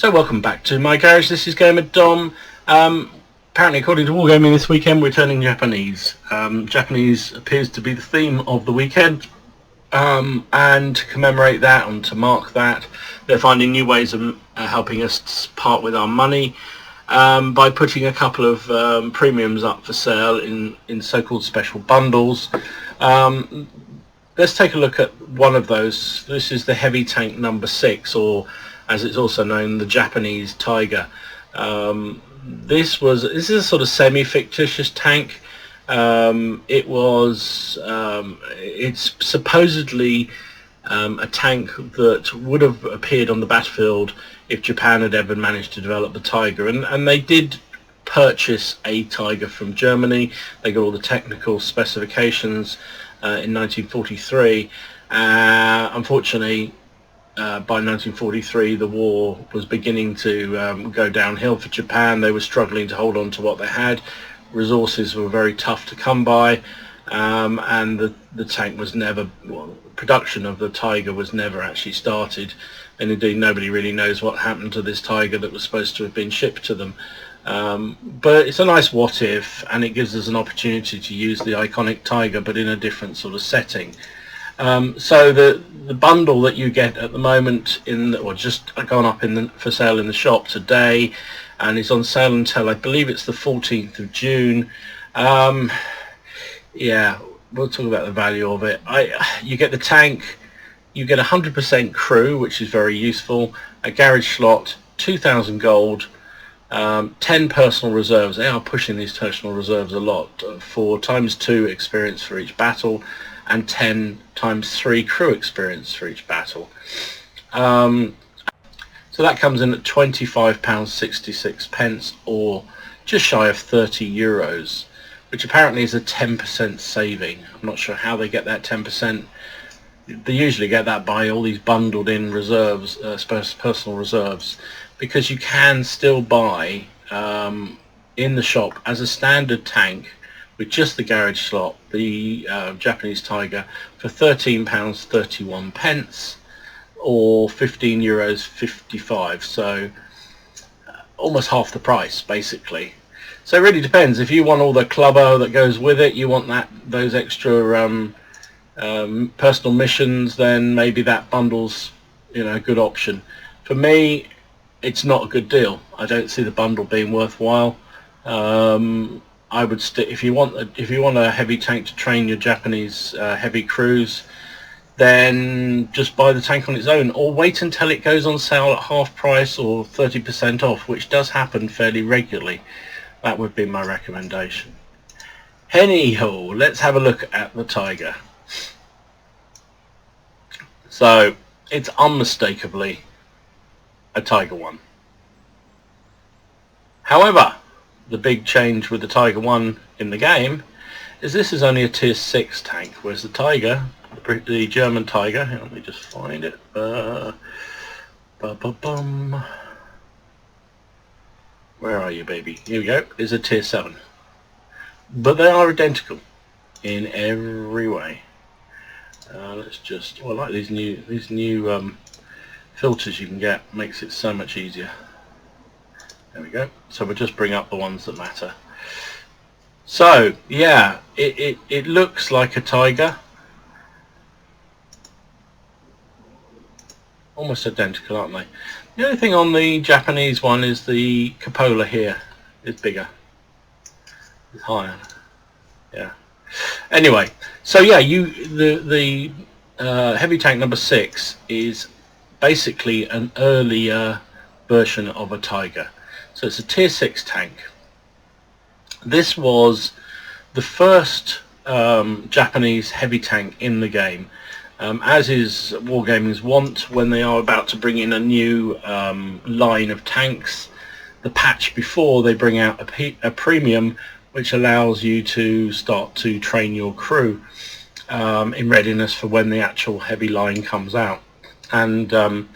So welcome back to my garage. This is Gamer Dom. Apparently, according to Wargaming this weekend, we're turning Japanese. Japanese appears to be the theme of the weekend, and to commemorate that and to mark that, they're finding new ways of helping us part with our money by putting a couple of premiums up for sale in so-called special bundles. Let's take a look at one of those. This is the heavy tank number 6, or as it's also known, the Japanese Tiger. This is a sort of semi-fictitious tank. It's supposedly a tank that would have appeared on the battlefield if Japan had ever managed to develop the Tiger, and they did purchase a Tiger from Germany. They got all the technical specifications in 1943. Unfortunately, by 1943 the war was beginning to go downhill for Japan. They were struggling to hold on to what they had. Resources were very tough to come by, and the tank was never, production of the Tiger was never actually started, and indeed nobody really knows what happened to this Tiger that was supposed to have been shipped to them. But it's a nice what if, and it gives us an opportunity to use the iconic Tiger but in a different sort of setting. So the bundle that you get at the moment just gone up for sale in the shop today, and is on sale until I believe it's the 14th of June. Yeah, we'll talk about the value of it. You get the tank, you get 100% crew, which is very useful, a garage slot, 2,000 gold, 10 personal reserves. They are pushing these personal reserves a lot, for ×2 experience for each battle, and 10 ×3 crew experience for each battle. So that comes in at £25.66, or just shy of €30, which apparently is a 10% saving. I'm not sure how they get that 10%. They usually get that by all these bundled in reserves, personal reserves, because you can still buy in the shop as a standard tank with just the garage slot, the Japanese Tiger, for £13.31, or €15.55, so almost half the price basically. So it really depends. If you want all the clubber that goes with it, you want those extra personal missions, then maybe that bundle's a good option. For me, it's not a good deal. I don't see the bundle being worthwhile. I would if you want a heavy tank to train your Japanese heavy crews, then just buy the tank on its own, or wait until it goes on sale at half price or 30% off, which does happen fairly regularly. That would be my recommendation. Anyhow, let's have a look at the Tiger. So it's unmistakably a Tiger 1. However, the big change with the Tiger 1 in the game is this is only a tier 6 tank, whereas the Tiger, the German Tiger, let me just find it, where are you, baby? Here we go, is a tier 7. But they are identical in every way. Let's just, I like these new filters you can get, makes it so much easier. There we go. So we'll just bring up the ones that matter. So yeah, it looks like a Tiger, almost identical, aren't they? The only thing on the Japanese one is the cupola here is bigger, it's higher. Yeah. Anyway, so yeah, the heavy tank number 6 is basically an earlier version of a Tiger. So it's a tier 6 tank. This was the first Japanese heavy tank in the game, as is Wargaming's wont when they are about to bring in a new line of tanks. The patch before, they bring out a premium which allows you to start to train your crew in readiness for when the actual heavy line comes out. And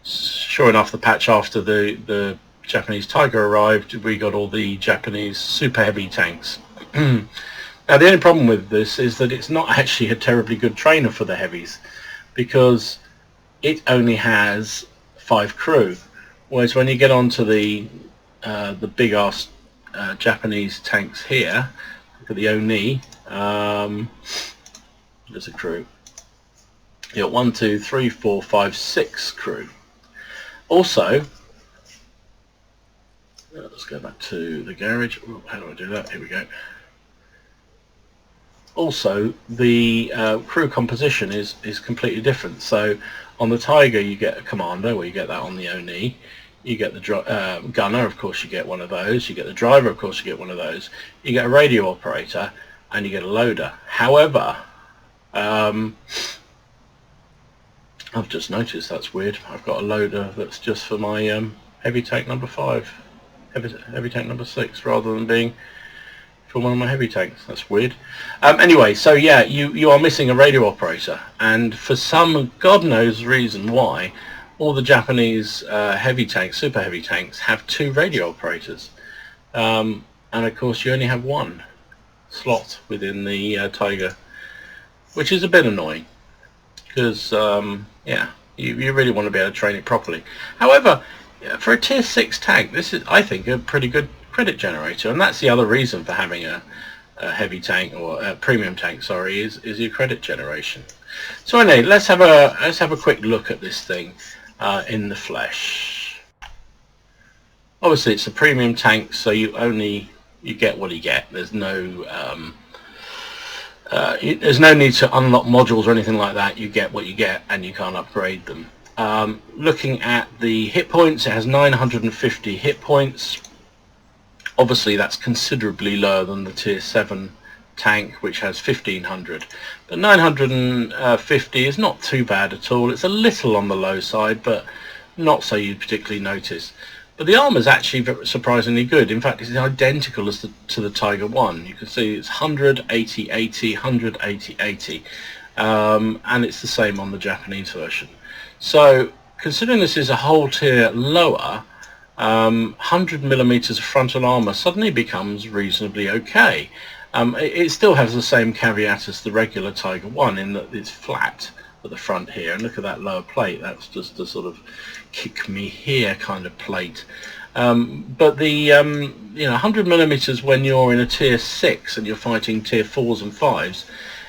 sure enough, the patch after the Japanese Tiger arrived, we got all the Japanese super heavy tanks. Now the only problem with this is that it's not actually a terribly good trainer for the heavies, because it only has 5 crew, Whereas when you get onto the big ass Japanese tanks here, look at the Oni. There's a crew. You got 1, 2, 3, 4, 5, 6 crew. Also, let's go back to the garage. Ooh, how do I do that? Here we go. Also, the crew composition is completely different. So on the Tiger you get a commander, well you get that on the Oni. You get the gunner, of course you get one of those. You get the driver, of course you get one of those. You get a radio operator and you get a loader. However, I've just noticed that's weird. I've got a loader that's just for my heavy tank number 5, heavy tank number 6, rather than being for one of my heavy tanks. That's weird. Anyway, so yeah, you are missing a radio operator, and for some God knows reason why, all the Japanese heavy tanks, super heavy tanks, have 2 radio operators, and of course you only have 1 slot within the Tiger, which is a bit annoying, because yeah, you really want to be able to train it properly. However, for a tier 6 tank, this is, I think, a pretty good credit generator, and that's the other reason for having a heavy tank, or a premium tank, sorry, is your credit generation. So anyway, let's have a quick look at this thing in the flesh. Obviously it's a premium tank, so you get what you get. There's no need to unlock modules or anything like that. You get what you get, and you can't upgrade them. Looking at the hit points, it has 950 hit points. Obviously that's considerably lower than the tier 7 tank, which has 1500, but 950 is not too bad at all. It's a little on the low side, but not so you'd particularly notice. But the armor is actually surprisingly good. In fact, it's identical as to the Tiger 1. You can see it's 100, 80, 80, 100, 80, 80, and it's the same on the Japanese version. So considering this is a whole tier lower, 100mm of frontal armor suddenly becomes reasonably okay. It still has the same caveat as the regular Tiger 1 in that it's flat at the front here, and look at that lower plate. That's just a sort of kick me here kind of plate. But the 100mm when you're in a tier 6 and you're fighting tier 4s and 5s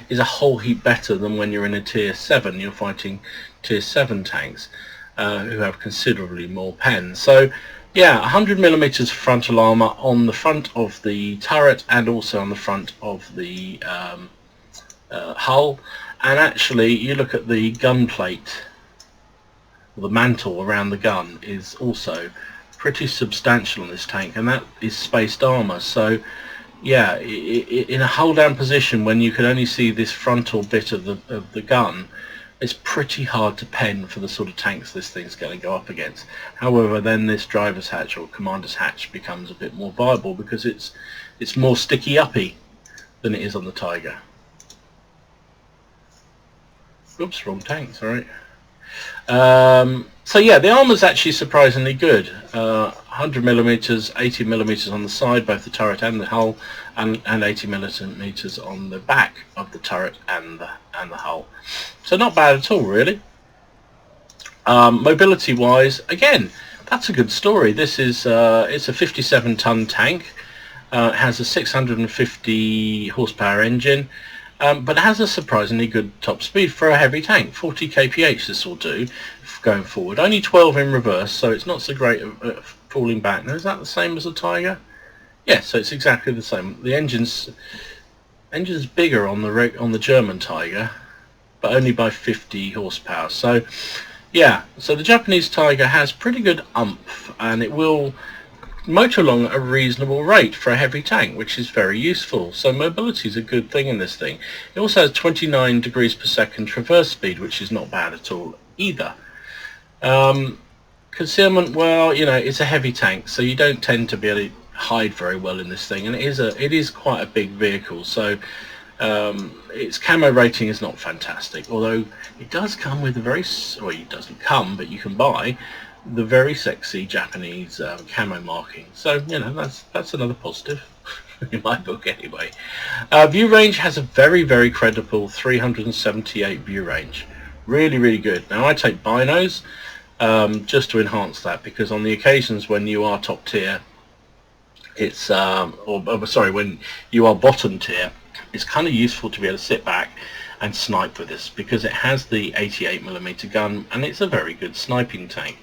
is a whole heap better than when you're in a tier 7. You're fighting tier 7 tanks who have considerably more pen. So yeah, 100mm frontal armor on the front of the turret and also on the front of the hull. And actually, you look at the gun plate, or the mantle around the gun, is also pretty substantial on this tank, and that is spaced armor. So yeah, in a hold down position when you can only see this frontal bit of the gun, it's pretty hard to pen for the sort of tanks this thing's going to go up against. However, then this driver's hatch or commander's hatch becomes a bit more viable because it's more sticky uppy than it is on the Tiger. Oops, wrong tank, sorry. So yeah, the armor's actually surprisingly good. 100mm, 80mm on the side, both the turret and the hull, and 80mm on the back of the turret and the hull. So not bad at all, really. Mobility wise, again, that's a good story. This is it's a 57-ton tank. It has a 650 horsepower engine, but it has a surprisingly good top speed for a heavy tank. 40 kph this will do going forward. Only 12 in reverse, so it's not so great at falling back. Now, is that the same as the Tiger? Yeah, so it's exactly the same. The engine's bigger on the German Tiger, but only by 50 horsepower. So yeah, so the Japanese Tiger has pretty good umph, and it will motor along at a reasonable rate for a heavy tank, which is very useful. So mobility is a good thing in this thing. It also has 29 degrees per second traverse speed, which is not bad at all either. Concealment, well, you know, it's a heavy tank, so you don't tend to be able to hide very well in this thing, and it is quite a big vehicle, so its camo rating is not fantastic, although it does come with a very, well, it doesn't come, but you can buy the very sexy Japanese camo marking. So you know, that's another positive in my book anyway. View range has a very, very credible 378 view range. Really, really good. Now I take binos, just to enhance that, because on the occasions when you are top tier, it's sorry, when you are bottom tier, it's kind of useful to be able to sit back and snipe with this, because it has the 88mm gun and it's a very good sniping tank.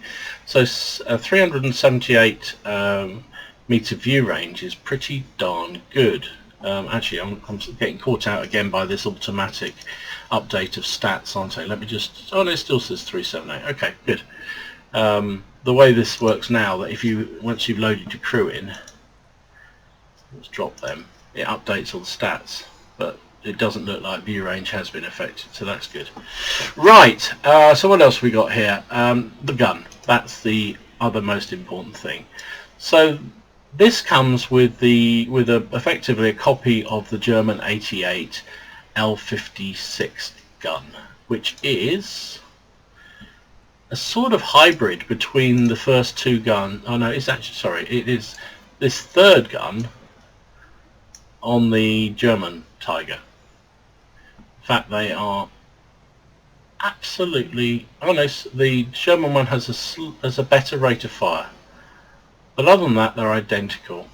So 378 meter view range is pretty darn good. Actually, I'm getting caught out again by this automatic update of stats, aren't I? Let me just, oh no, it still says 378. Okay, good. The way this works now, that if you, once you've loaded your crew in, let's drop them, it updates all the stats, but it doesn't look like view range has been affected, so that's good. Right, so what else we got here? The gun, that's the other most important thing. So this comes with effectively a copy of the German 88 L56 gun, which is a sort of hybrid between the first two guns. Oh no, it's actually, sorry, it is this third gun on the German Tiger. In fact, they are absolutely, oh no, the German one has a better rate of fire, but other than that they're identical.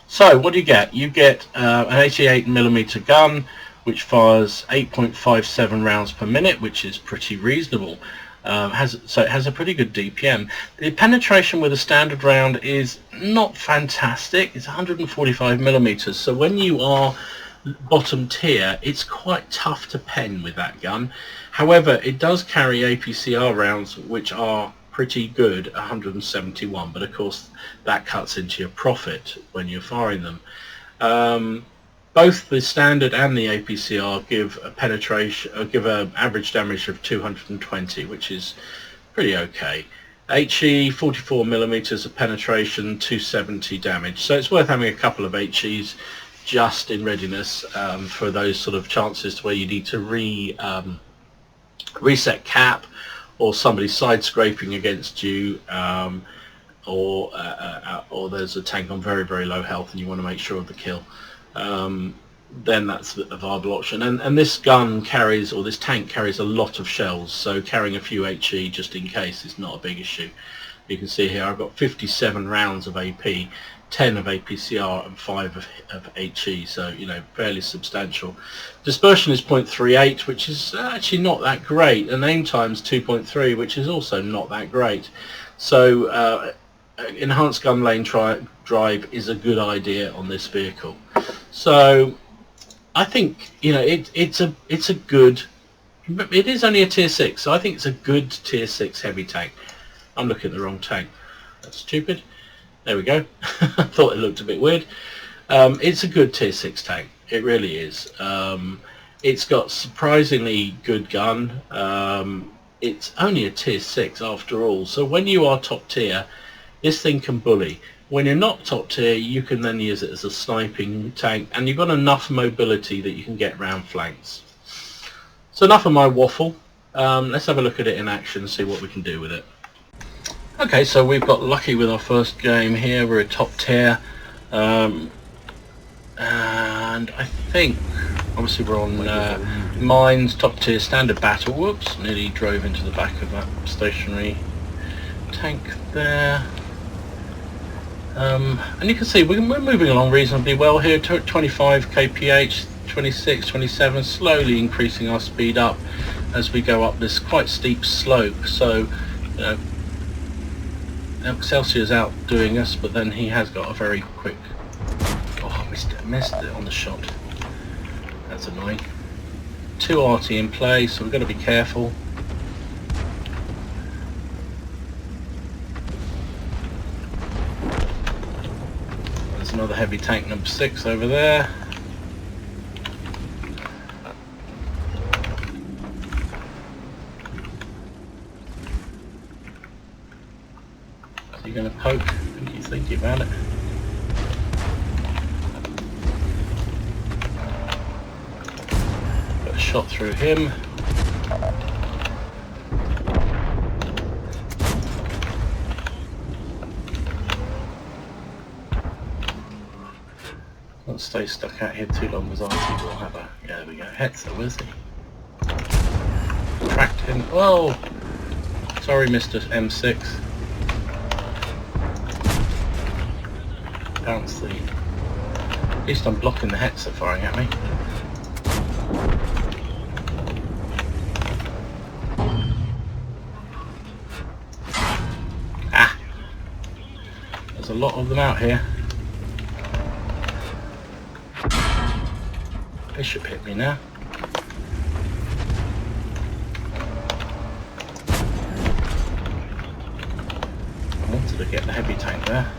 So what do you get? You get an 88mm gun which fires 8.57 rounds per minute, which is pretty reasonable. So it has a pretty good DPM. The penetration with a standard round is not fantastic. It's 145mm, so when you are bottom tier, it's quite tough to pen with that gun. However, it does carry APCR rounds which are pretty good, 171, but of course that cuts into your profit when you're firing them. Both the standard and the APCR give a penetration, give an average damage of 220, which is pretty okay. HE 44mm of penetration, 270 damage. So it's worth having a couple of HEs just in readiness for those sort of chances where you need to reset cap, or somebody side scraping against you, or there's a tank on very, very low health and you want to make sure of the kill. Then that's a viable option. And this gun carries, or this tank carries, a lot of shells, so carrying a few HE just in case is not a big issue. You can see here I've got 57 rounds of AP, 10 of APCR and 5 of HE, so you know, fairly substantial. Dispersion is 0.38, which is actually not that great, and aim time's 2.3, which is also not that great. So enhanced gun lane drive is a good idea on this vehicle. So I think, you know, it's a good, it is only a tier 6, so I think it's a good tier 6 heavy tank. I'm looking at the wrong tank. That's stupid. There we go. I thought it looked a bit weird. It's a good tier 6 tank. It really is. It's got surprisingly good gun. It's only a tier 6 after all, so when you are top tier, this thing can bully. When you're not top tier, you can then use it as a sniping tank, and you've got enough mobility that you can get round flanks. So enough of my waffle. Let's have a look at it in action and see what we can do with it. Okay, so we've got lucky with our first game here. We're a top tier, and I think obviously we're on mines, top tier, standard battle. Whoops, nearly drove into the back of that stationary tank there. And you can see we're moving along reasonably well here. 25 kph, 26, 27, slowly increasing our speed up as we go up this quite steep slope. So, you know, Excelsior's outdoing us, but then he has got a very quick, oh, missed it on the shot. That's annoying. 2 RT in play, so we've got to be careful. There's another heavy tank number 6 over there. Are you going to poke? What are you thinking about it? Got a shot through him. Don't stay stuck out here too long, as I think we'll have a, yeah, there we go, Hetzer, where's he? Tracked him, whoa! Sorry, Mr. M6. Bounce the... At least I'm blocking the Hetzer firing at me. Ah! There's a lot of them out here. Bishop hit me now. I wanted to get the heavy tank there.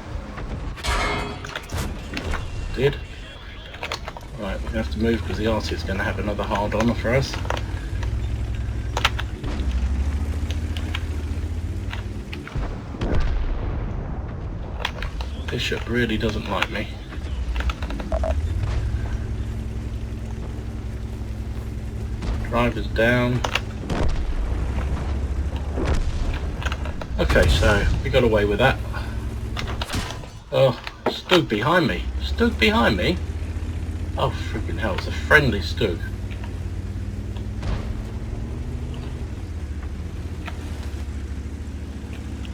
Did. Right, we're going to have to move because the arty is going to have another hard on for us. Bishop really doesn't like me. Driver's down. Okay, so we got away with that. Oh, Stug behind me. Stug behind me? Oh, freaking hell, it's a friendly Stug.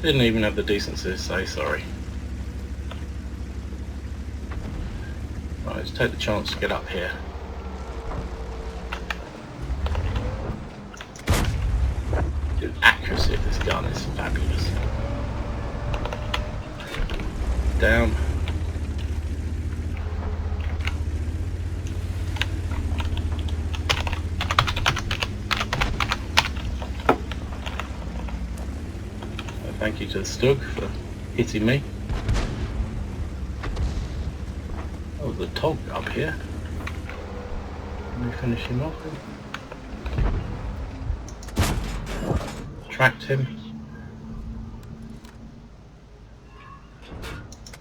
Didn't even have the decency to say sorry. Right, let's take the chance to get up here. The accuracy of this gun is fabulous. Down. Thank you to the Stug for hitting me. Oh, the Tog up here. Let me finish him off. Tracked him.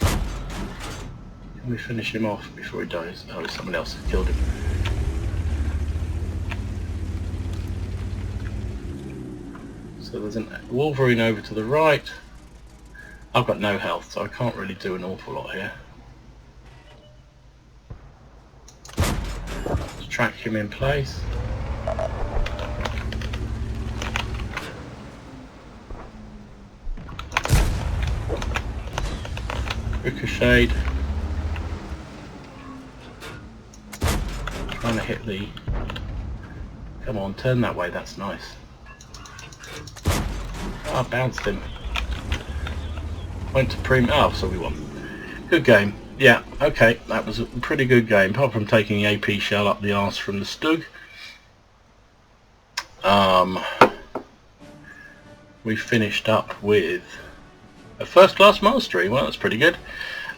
Can we finish him off before he dies? Oh, someone else has killed him. So there's a Wolverine over to the right. I've got no health, so I can't really do an awful lot here. Let's track him in place. Ricocheted. Trying to hit the... Come on, turn that way, that's nice. I bounced him. Went to oh, so we won. Good game. Yeah, okay, that was a pretty good game, apart from taking the AP shell up the arse from the Stug. We finished up with a first class mastery. Well, that's pretty good.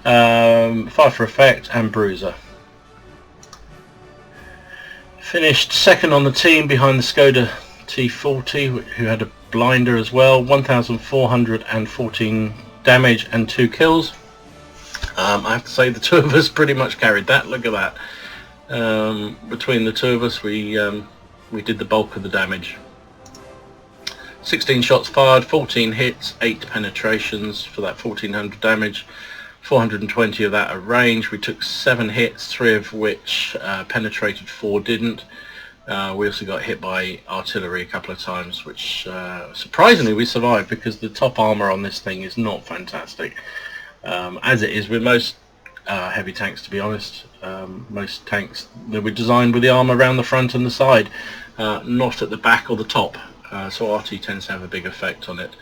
5 for effect and bruiser. Finished second on the team behind the Skoda T40, who had a blinder as well. 1,414 damage and 2 kills. I have to say the two of us pretty much carried that. Look at that. Between the two of us, we did the bulk of the damage. 16 shots fired, 14 hits, 8 penetrations for that 1,400 damage. 420 of that at range. We took 7 hits, 3 of which penetrated, 4 didn't. We also got hit by artillery a couple of times, which surprisingly we survived, because the top armor on this thing is not fantastic. As it is with most heavy tanks, to be honest. Most tanks, they were designed with the armor around the front and the side, not at the back or the top. So RT tends to have a big effect on it.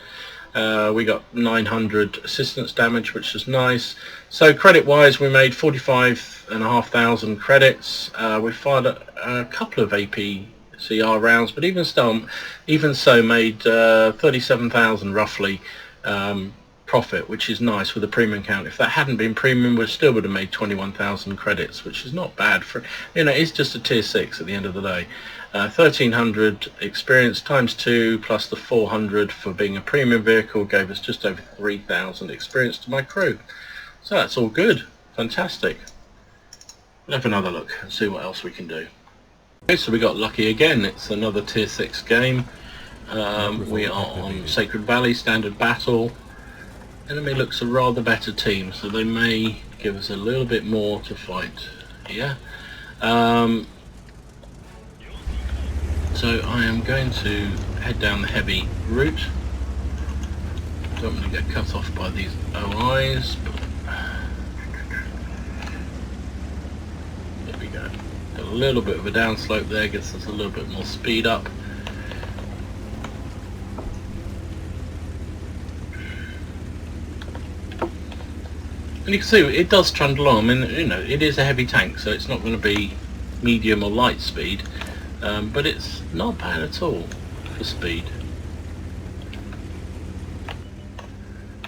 We got 900 assistance damage, which is nice. So credit wise, we made 45,500 credits. We fired a couple of APCR rounds, but even so made 37,000 roughly profit, which is nice with a premium count. If that hadn't been premium, we still would have made 21,000 credits, which is not bad for, you know, it's just a tier 6 at the end of the day. 1,300 experience times 2 plus the 400 for being a premium vehicle gave us just over 3,000 experience to my crew. So that's all good. Fantastic. We'll have another look and see what else we can do. Okay, so we got lucky again. It's another tier 6 game. We are on Sacred Valley, standard battle. Enemy looks a rather better team, so they may give us a little bit more to fight here. So I am going to head down the heavy route. don't want to get cut off by these OIs, but there we go. Got a little bit of a downslope there, gets us a little bit more speed up. And you can see it does trundle on. I mean, you know, it is a heavy tank, so it's not going to be medium or light speed, but it's not bad at all for speed.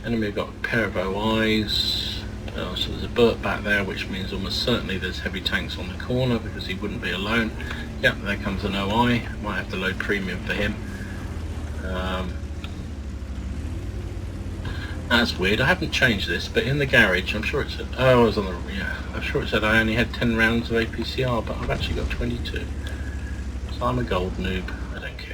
And then we've got a pair of OIs. So there's a Burt back there, which means almost certainly there's heavy tanks on the corner because he wouldn't be alone. Yep, there comes an OI. Might have to load premium for him. That's weird. I haven't changed this, but in the garage, I'm sure it said. Oh, I was on the. Yeah, I'm sure it said I only had 10 rounds of APCR, but I've actually got 22. So I'm a gold noob. I don't care.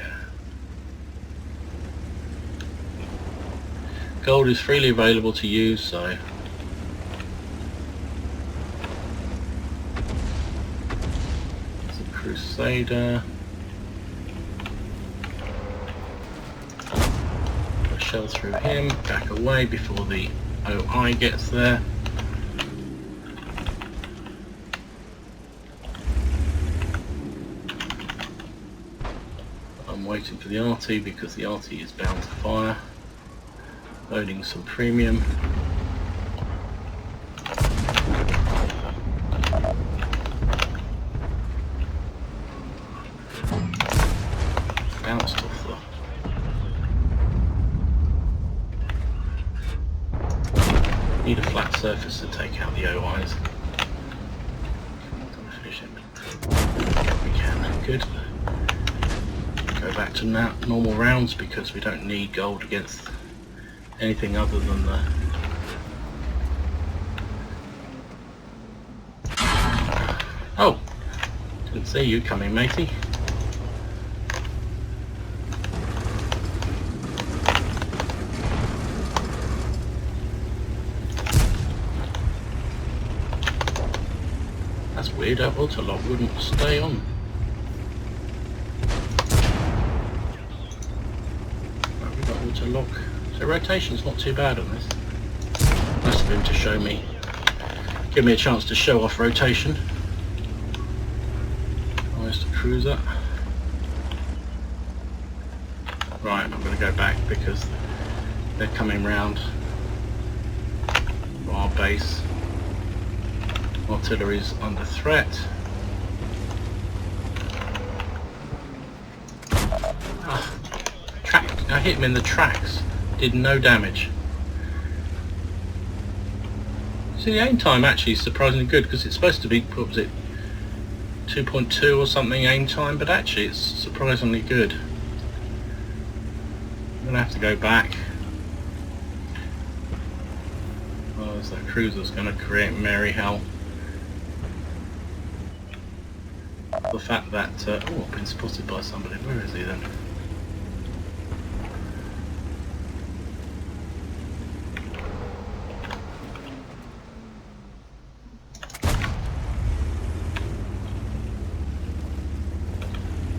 Gold is freely available to use, so. It's a Crusader. Shell through him, back away before the OI gets there. I'm waiting for the RT because the RT is bound to fire. Loading some premium. Bounced off the need a flat surface to take out the OIs. We can, good. Go back to normal rounds because we don't need gold against anything other than the... Oh! Didn't see you coming, matey. That's weird, that autolock wouldn't stay on. Right, we've got autolock. So rotation's not too bad on this. Nice of him to show me, give me a chance to show off rotation. Nice to cruiser. Right, I'm going to go back because they're coming round our base. Artillery's under threat. I hit him in the tracks. Did no damage. See, the aim time actually is surprisingly good because it's supposed to be, what was it, 2.2 or something aim time, but actually it's surprisingly good. I'm going to have to go back. Oh, so that cruiser's going to create merry hell. The fact that, oh, I've been spotted by somebody. Where is he then?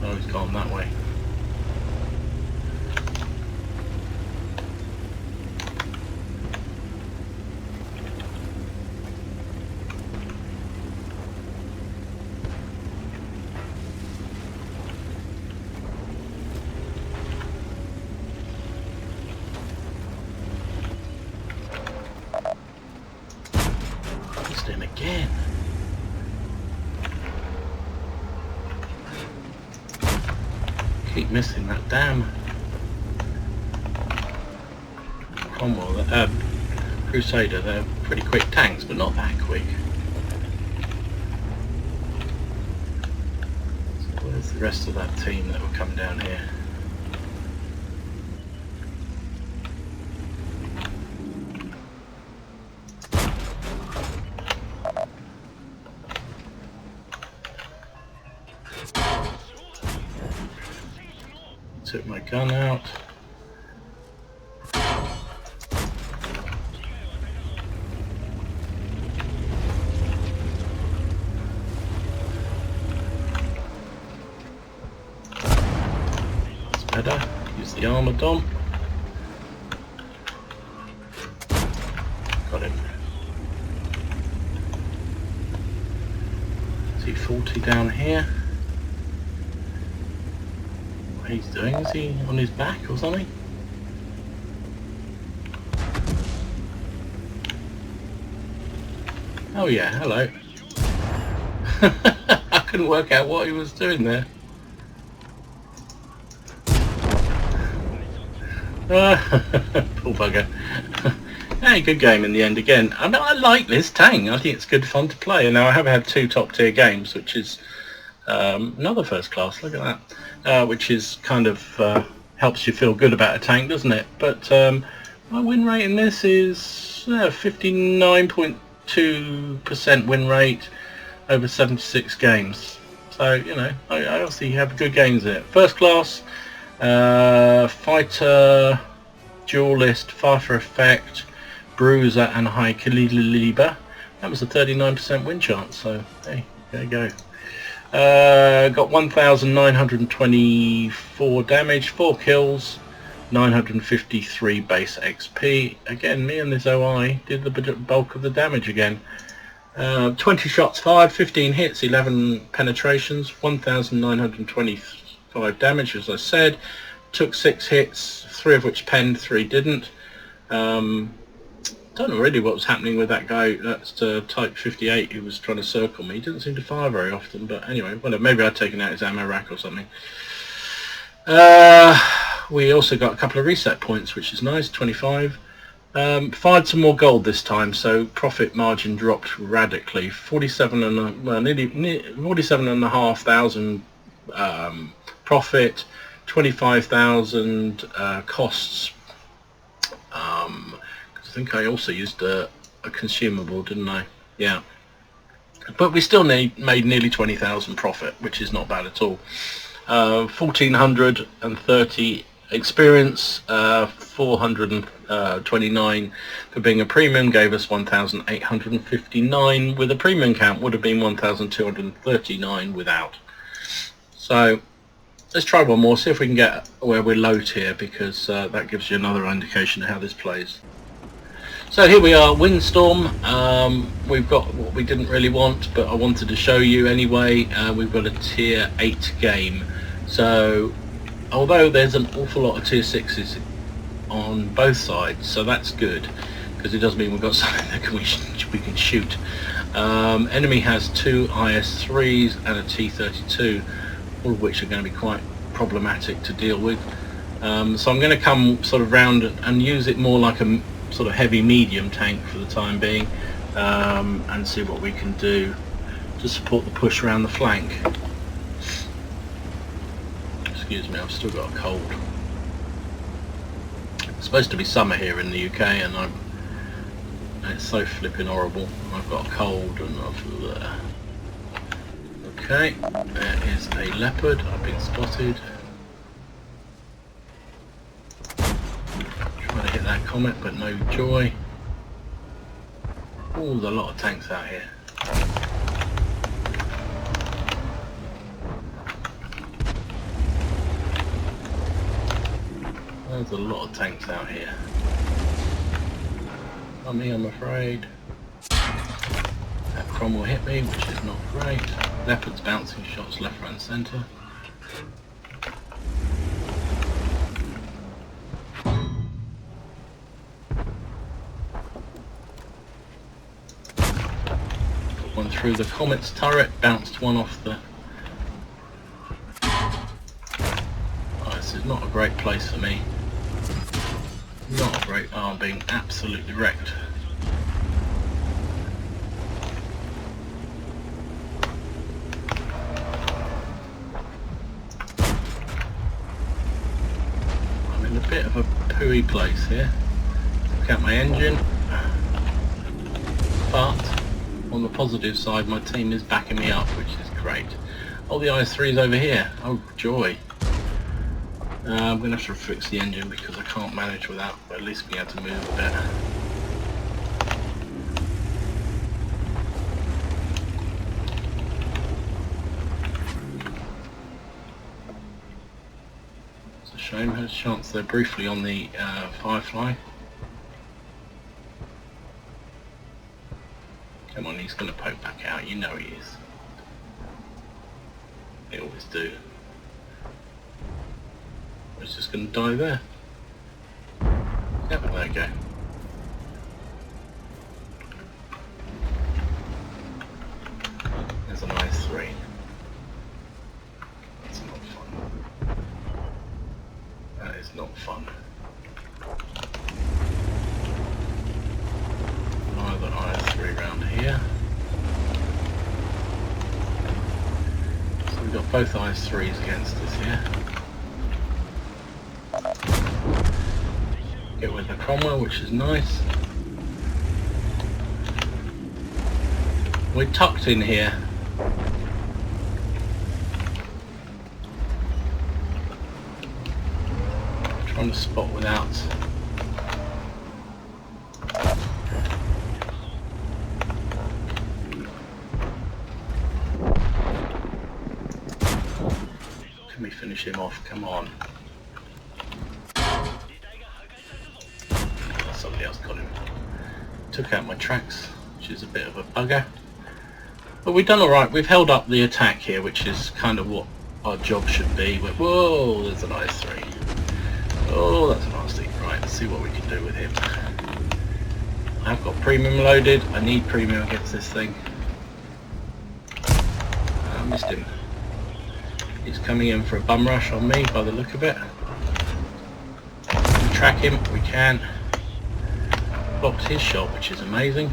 Oh, he's gone that way. Him again. Keep missing that damn Cromwell, Crusader. They're pretty quick tanks, but not that quick. So where's the rest of that team that will come down here? Took my gun out. That's better. Use the armor dom. 40 down here. What he's doing, is he on his back or something? Oh yeah, hello. I couldn't work out what he was doing there. Poor bugger. Hey, good game in the end again. I mean, I like this Tang. I think it's good fun to play. And now I have had 2 top tier games, which is another first class. Look at that. Which is kind of helps you feel good about a tank, doesn't it? But my win rate in this is 59.2% win rate over 76 games. So, you know, I obviously have good games there. First class, fighter, duelist, fighter effect, bruiser and high caliber. That was a 39% win chance, so hey, there you go. Got 1,924 damage, 4 kills, 953 base XP. Again, me and this OI did the bulk of the damage again. 20 shots fired, 15 hits, 11 penetrations, 1,925 damage, as I said. Took 6 hits, 3 of which penned, 3 didn't. Don't know really what was happening with that guy. That's Type 58 who was trying to circle me. He didn't seem to fire very often, but anyway, well, maybe I'd taken out his ammo rack or something. We also got a couple of reset points, which is nice, 25. Fired some more gold this time, so profit margin dropped radically. 47,500 profit, 25,000 costs. I think I also used a consumable, didn't I? Yeah. But we still made nearly 20,000 profit, which is not bad at all. 1,430 experience, 429 for being a premium gave us 1,859. With a premium count would have been 1,239 without. So let's try one more, see if we can get where we're low tier, because that gives you another indication of how this plays. So here we are, Windstorm. We've got what we didn't really want, but I wanted to show you anyway. We've got a tier 8 game. So although there's an awful lot of tier 6s on both sides, so that's good, because it does mean we've got something that we can shoot. Enemy has 2 IS-3s and a T-32, all of which are going to be quite problematic to deal with. So I'm going to come sort of round and use it more like a sort of heavy medium tank for the time being, and see what we can do to support the push around the flank. Excuse me, I've still got a cold. It's supposed to be summer here in the UK, and it's so flipping horrible. I've got a cold, and okay, there is a leopard. I've been spotted. Trying to hit that comet, but no joy. Oh, there's a lot of tanks out here. There's a lot of tanks out here. Not me, I'm afraid. That Cromwell hit me, which is not great. Leopard's bouncing shots left, right and centre. Got one through the Comet's turret, bounced one off the... Oh, this is not a great place for me. Not a great... Oh, I'm being absolutely wrecked. I'm in a bit of a pooey place here. Look at my engine. But on the positive side, my team is backing me up, which is great. Oh, the IS-3's over here. Oh, joy. I'm going to have to fix the engine because I can't manage without, but at least we had to move a bit. It's a shame, I had a chance there briefly on the Firefly. Come on, he's going to poke back out, you know he is. They always do. It's just going to die there. Yep, there you go. There's an I3. That's not fun. That is not fun. Another I3 round here. So we've got both I3s against us here. Get with the Cromwell, which is nice. We're tucked in here. Trying to spot without. Can we finish him off? Come on. Somebody else got him. Took out my tracks, which is a bit of a bugger. But we've done alright. We've held up the attack here, which is kind of what our job should be. Whoa, there's an I3. Oh, that's nasty. Right, let's see what we can do with him. I've got premium loaded. I need premium against this thing. I missed him. He's coming in for a bum rush on me by the look of it. Can we track him? We can. Blocked his shot, which is amazing.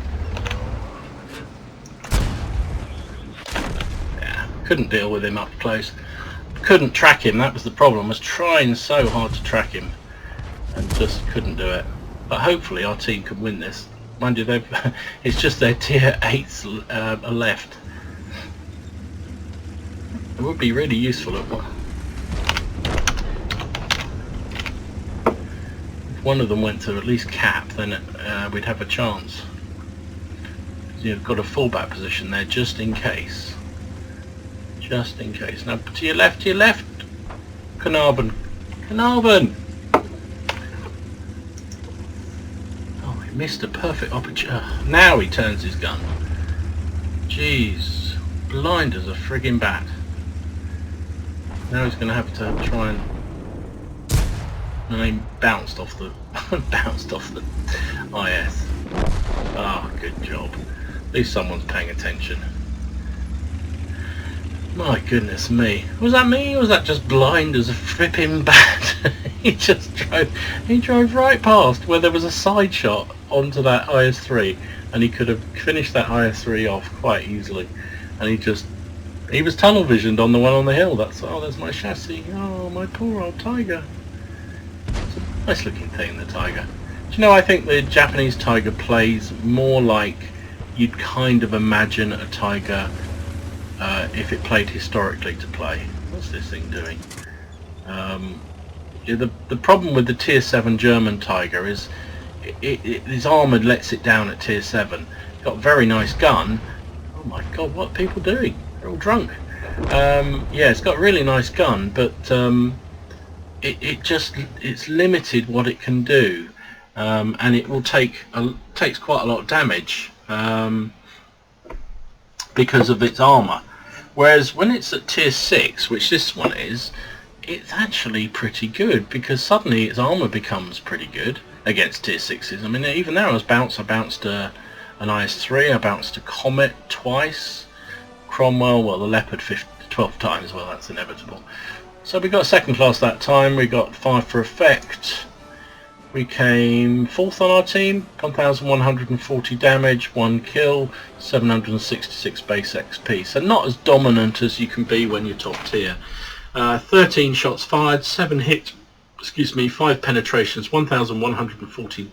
Yeah, couldn't deal with him up close. Couldn't track him, that was the problem. I was trying so hard to track him and just couldn't do it. But hopefully our team can win this. Mind you, it's just their tier 8s are left. It would be really useful if one of them went to at least cap, then we'd have a chance. You've got a fallback position there just in case. Just in case. Now to your left, Carnarvon. Carnarvon! Oh, he missed a perfect opportunity. Now he turns his gun. Jeez. Blind as a friggin' bat. Now he's going to have to try and he bounced off the IS. Ah, good job. At least someone's paying attention. My goodness me. Was that me or was that just blind as a flipping bat? He drove right past where there was a side shot onto that IS3 and he could have finished that IS3 off quite easily. And he was tunnel visioned on the one on the hill. There's my chassis. Oh, my poor old Tiger. It's a nice looking thing, the Tiger. Do you know, I think the Japanese Tiger plays more like you'd kind of imagine a Tiger if it played historically to play. What's this thing doing? Yeah, the problem with the tier 7 German Tiger is his armoured lets it down at tier 7. Got a very nice gun. Oh my god, what are people doing? They're all drunk. Yeah, it's got a really nice gun, but it's limited what it can do, and it will takes quite a lot of damage because of its armour. Whereas when it's at tier 6, which this one is, it's actually pretty good because suddenly its armour becomes pretty good against tier 6s. I mean, even there I bounced an IS-3, I bounced a Comet twice. Cromwell, well, the Leopard 12 times, well, that's inevitable. So we got second class that time, we got 5 for effect. We came 4th on our team, 1,140 damage, 1 kill, 766 base XP. So not as dominant as you can be when you're top tier. 13 shots fired, 7 hits, 5 penetrations, 1,140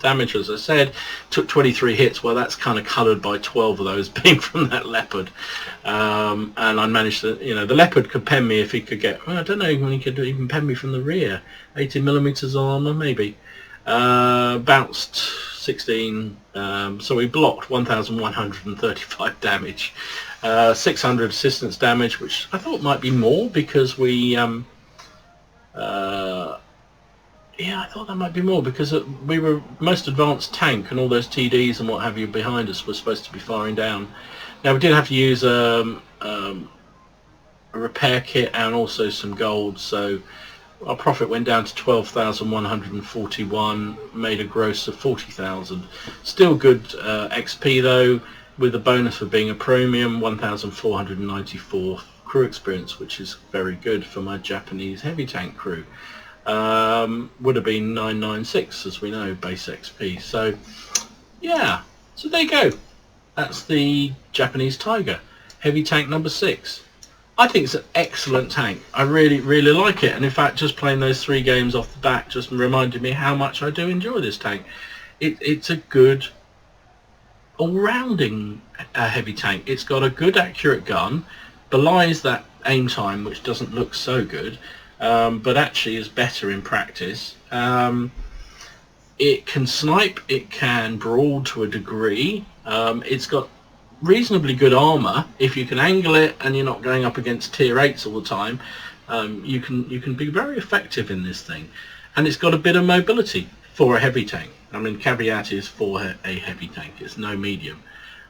damage, as I said. Took 23 hits. Well, that's kind of coloured by 12 of those being from that Leopard. And I managed to, the Leopard could pen me if he could get, well, I don't know when he could even pen me from the rear. 80mm armour, maybe. Bounced 16, so we blocked 1,135 damage. 600 assistance damage, which I thought might be more because we yeah, I thought that might be more because we were most advanced tank and all those TDs and what have you behind us were supposed to be firing down. Now we did have to use a repair kit and also some gold, so our profit went down to 12,141, made a gross of 40,000. Still good XP though, with the bonus for being a premium, 1,494 crew experience, which is very good for my Japanese heavy tank crew. Would have been 996 as we know, base XP. So yeah, so there you go. That's the Japanese Tiger, heavy tank number 6. I think it's an excellent tank. I really like it, and in fact just playing those 3 games off the bat just reminded me how much I do enjoy this tank. It's a good all-rounding heavy tank. It's got a good accurate gun, belies that aim time which doesn't look so good, but actually is better in practice. It can snipe, it can brawl to a degree, it's got reasonably good armor. If you can angle it and you're not going up against tier 8s all the time, you can be very effective in this thing. And it's got a bit of mobility for a heavy tank. I mean, caveat is for a heavy tank, it's no medium.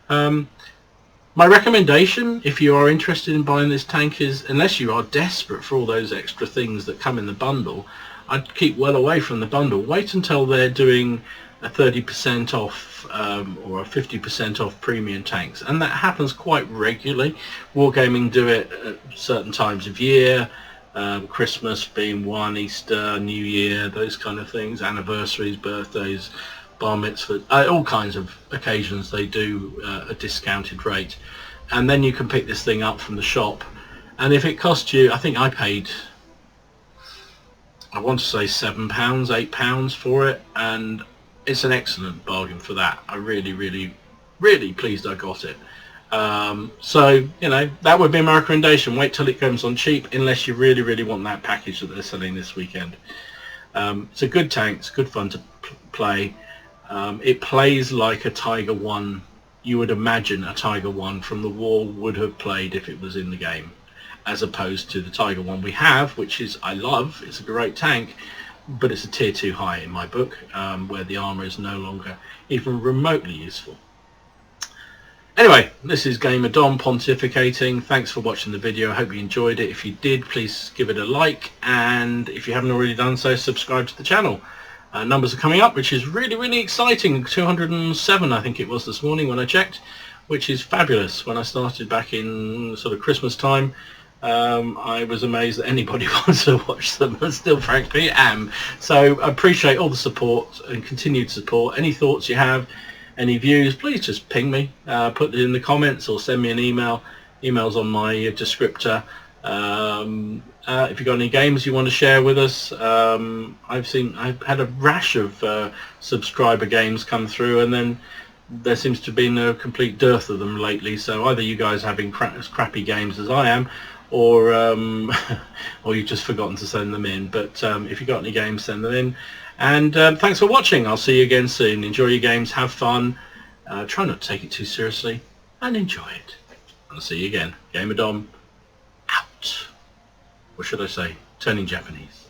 My recommendation, if you are interested in buying this tank, is, unless you are desperate for all those extra things that come in the bundle, I'd keep well away from the bundle. Wait until they're doing a 30% off or a 50% off premium tanks, and that happens quite regularly. Wargaming do it at certain times of year, Christmas being one, Easter, New Year, those kind of things, anniversaries, birthdays, bar mitzvah, all kinds of occasions they do a discounted rate, and then you can pick this thing up from the shop. And if it costs you, I think I paid, I want to say £7, £8 for it, and it's an excellent bargain for that. I really pleased I got it. So, you know, that would be my recommendation. Wait till it comes on cheap, unless you really want that package that they're selling this weekend. It's a good tank, it's good fun to play. It plays like a Tiger 1. You would imagine a Tiger 1 from the war would have played if it was in the game, as opposed to the Tiger 1 we have, which is, I love, it's a great tank, but it's a tier 2 high in my book, where the armor is no longer even remotely useful. Anyway, this is Gamer Dom pontificating. Thanks for watching the video. I hope you enjoyed it. If you did, please give it a like, and if you haven't already done so, subscribe to the channel. Numbers are coming up, which is really exciting. 207 I think it was this morning when I checked, which is fabulous. When I started back in sort of Christmas time, I was amazed that anybody wants to watch them, and still frankly am. So I appreciate all the support and continued support. Any thoughts you have, any views, please just ping me, put it in the comments or send me an email. Email's on my descriptor. If you've got any games you want to share with us, I've had a rash of subscriber games come through, and then there seems to have been a complete dearth of them lately. So either you guys are having as crappy games as I am, or or you've just forgotten to send them in. But if you've got any games, send them in. And thanks for watching. I'll see you again soon. Enjoy your games, have fun, try not to take it too seriously, and enjoy it. I'll see you again. Gamer Dom out. Or should I say, turning Japanese.